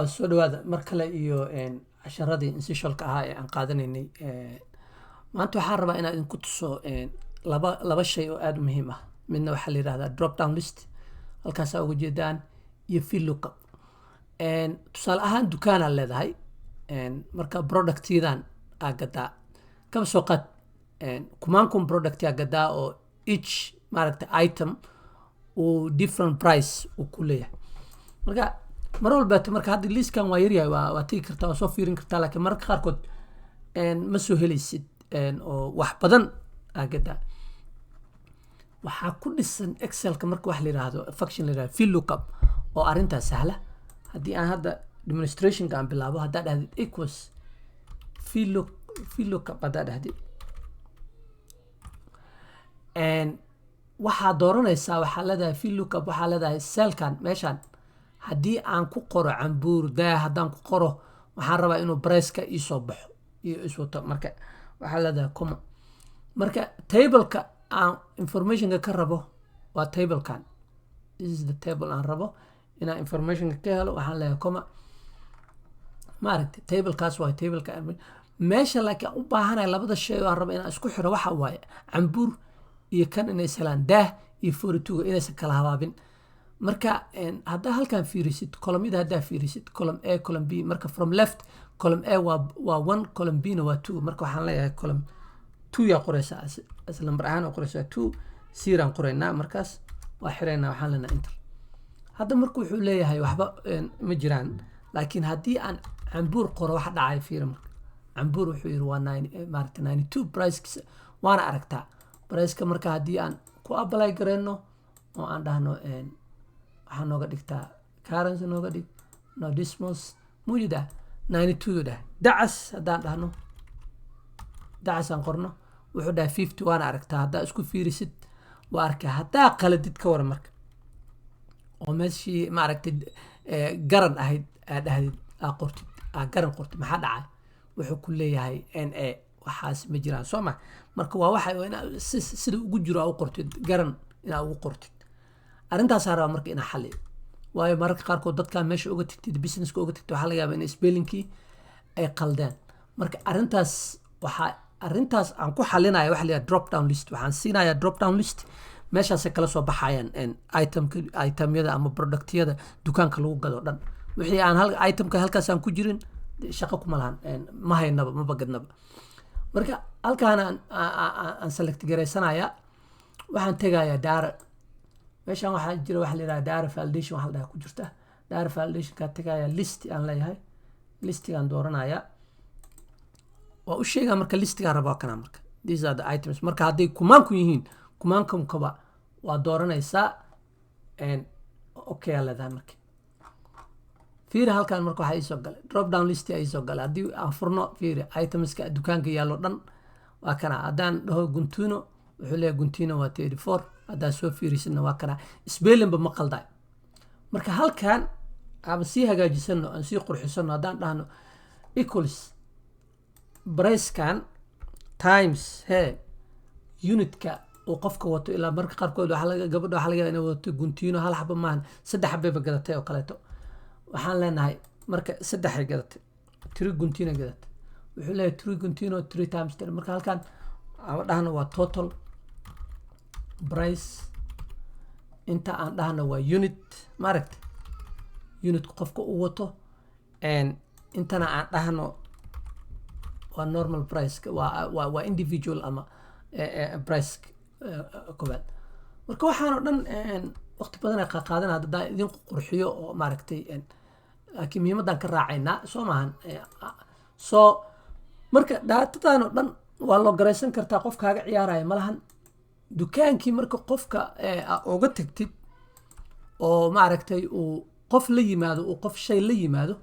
soo dhawaada mar kale iyo casharadii insishalka ahaa ee aan qaadanaynay. Maanta waxaan rabaa inaan idinku tuso laba shay oo aad u muhiim ah. Midna waxaa la yidhahdaa drop down list, halkaasaa uga jeedaan, iyo field lookup. Tusaale ahaan dukaanaa leedahay, marka productyadan aa gadaa kaba soo qaad kumaan product aa gadaa oo each maaragta item uu different price uu ku leeyahay. Marka mar walba marka hadda listkan waa yaryahay, waa tigi kartaa, waa soo fiirin kartaa, laakiin mararka qaarkood ma soo helaysid oo wax badan aa gadaa. waxaa ku dhisan excelka marka wax la yiraahdo function la yiraahdo field lookup oo arrintaas sahla. haddii aan hadda demonstrationka aan bilaabo, haddaa dhahdid equals field lookup haddaa dhahdid, waxaa dooranaysaa, waxaa leedahay field lookup, waxaa leedahay cellkan meeshan haddii aan ku qoro cambuur daa, haddaan ku qoro waxaan rabaa inuu briceka ii soo baxo iyo iswato, marka waxaa leedahay comma. marka tableka aan informationka ka rabo waa tablekan. This is the table aan rabo inaan informationka ka helo, waxaan leeyahay comma. maaragtay tablekaas waa tableka meesha. laakiin aan u baahanahay labada shay oo aan rabo inaan isku xiro waxa waaye cambuur iyo kan inay ishelaan daah iyo 42 inaysan kala habaabin. marka haddaa halkan fiirisid column-yada, haddaa fiirisid column A, column B, marka from left column A waa 1, column B na waa 2. marka waxaan leeyahay column 2 yaa qoraysaa, isla lambar ahaan oo qoraysaa 2, siiraan qoraynaa, markaas waa xiraynaa, waxaan leenahay enter. hadda marka wuxuu leeyahay waxba ma jiraan, laakiin haddii aan cambuur qoro waxa dhacay fiiri. marka cambuur wuxuu yiri waa 92 price, waana aragtaa price-ka. marka haddii aan ku apply gareyno oo aan dhahno waxaa nooga dhigtaa currency, nooga dhig no dismos mujida 92 dhah dacas. haddaan dhahno dacas aan qorno wuxuu dhahay 50, waana aragtaa. haddaa isku fiirisid waa arkaa. haddaa qaladid ka waran marka oo meeshii maaragtay garan ahayd aa dhahdid aa qortid aa garan qortid, maxaa dhacay? wuxuu ku leeyahay NA, waxaas ma jiraan soo ma. marka waa waxa sida ugu jiro aa u qortid, garan inaa ugu qortid. arrintaasaa rabaa marka inaa xaliyo, waayo mararka qaarkood dadkaa meesha uga tagtid, businesska uga tagtid, waxaa laga yaabaa in spellingkii ay qaldeen. marka arrintaas aan ku xalinaya waxa la yidhaha drop down list. waxaan siinayaa drop down list, meeshaasay kala soo baxayaan itemyada ama productyada dukaanka lagu gado dhan. wixii aan itemka halkaas aan ku jirin shaqo kuma lahan, ma haynaba, ma bagadnaba. marka halkaan aan select garaysanayaa, waxaan tegayaa daara. meeshaan waxaa jira waxa la yiraahdaa data validation, waxa la dhahaa ku jirta data validation. ka tagaya list aan leeyahay, listigaan dooranayaa, waa u sheegaa marka listigaan rabaa kana. marka these are the items. marka hadday kumaanku yihiin, kumaankumkaba waa dooranaysaa okay aa leedahay. marka fiiri halkaan marka waxaa iisoo galay drop down list aa iisoo galay. haddii aan furno fiiri itemska dukaanka yaallo dhan waa kana. haddaan dhaho guntuno, wuxuu leeyahay guntuno waa 34. haddaa soo fiirisidna waa kana, spellinba ma qalday. marka halkaan aan sii hagaajisano, aan sii qurxisano, haddaan dhahno equals pricekan times unitka uu qofka wato. ilaa marka qaarkood gabadha waxaa laga yaabaa inay wadato guntiino hal xaba maahan, 3 xabayba gadatay oo kaleeto. waxaan leenahay marka 3 gadatay, 3 guntiino gadatay. wuxuu leeyahay 3 guntiino 3 times 3. marka halkaan aan dhahno waa total price, inta aan dhahno waa unit, maaragta unitka qofka uu wato, intana aan dhahno waa normal price, waa individual ama price koobaad. marka waxaan oo dhan waqti badan ay qaadanaa haddaan idin qurxiyo oo maaragtay, laakiin muhiimadan ka raacaynaa soo maahan. marka daatadan oo dhan waa loo garaysan kartaa, qof kaaga ciyaaraya malahan. dukaankii marka qofka uga tagtid oo maaragtay uu qof la yimaado, uu qof shay la yimaado,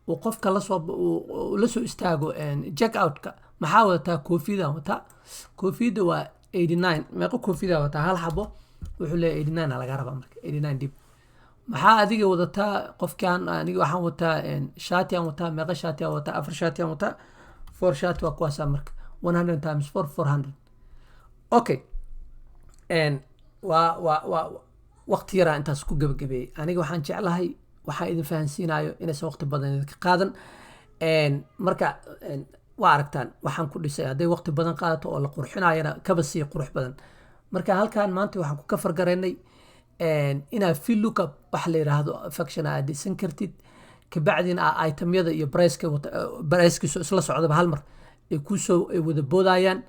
uu qofka la soo istaago check outka, maxaa wadataa? koofiyadaan wataa. koofiyadda waa 89. meeqa koofiyadaa wataa? hal xabo. wuxuu leeyahay 89 aa laga rabaa. marka 89 dib. maxaa adiga wadataa? qofkaan aniga waxaan wataa shaati aan wataa. meeqa shaati aan wataa? 4 shaati aan wataa. 4 shaati waa kuwaasaa. marka 100 times 4 400. okay, waa waqti yaraa intaas ku gabagabeeyey. aniga waxaan jeclahay waxaan idin fahansiinayo inaysan waqti badan idinka qaadan marka waa aragtaan waxaan ku dhisay hadday waqti badan qaadato oo la qurxinayana kaba sii qurux badan marka halkan maanta waxaan ku kafar garaynay inaad fill lookup wax la yiraahdo function aad dhisan kartid kabacdina itemyada iyo pricekiisu isla socdaba hal mar ay kusoo wada boodayaan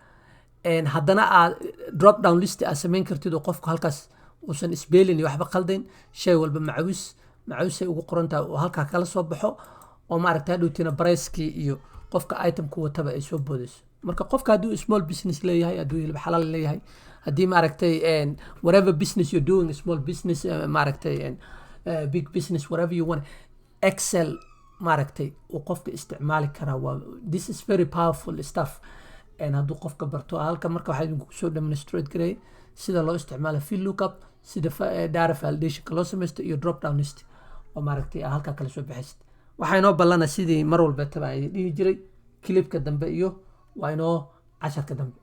haddana aad drop down list aad samayn kartid oo qofku halkaas uusan isbeelin iyo waxba qaldayn shay walba macawisay ugu qorantahay oo halkaa kala soo baxo oo maaragta hadhowtiina bricekii iyo qofka itemku wataba ay soo boodayso marka qofka hadduu small business leeyahay hadduu hilib xalaal leeyahay haddii maaragtay whatever business you're doing small business maaragtay big business whatever you want excel maaragtay uu qofka isticmaali karaa waa this is very powerful stuff hadduu qofka barto halka marka waxaa idinku soo demonstrate garay sida loo isticmaalo fill lookup sida data validationka loo samaysto iyo drop down list oo maaragtay halkaa kala soo baxaysid waxaa inoo ballana sidii mar walba taba idin dhihi jiray clipka dambe iyo waa inoo casharka dambe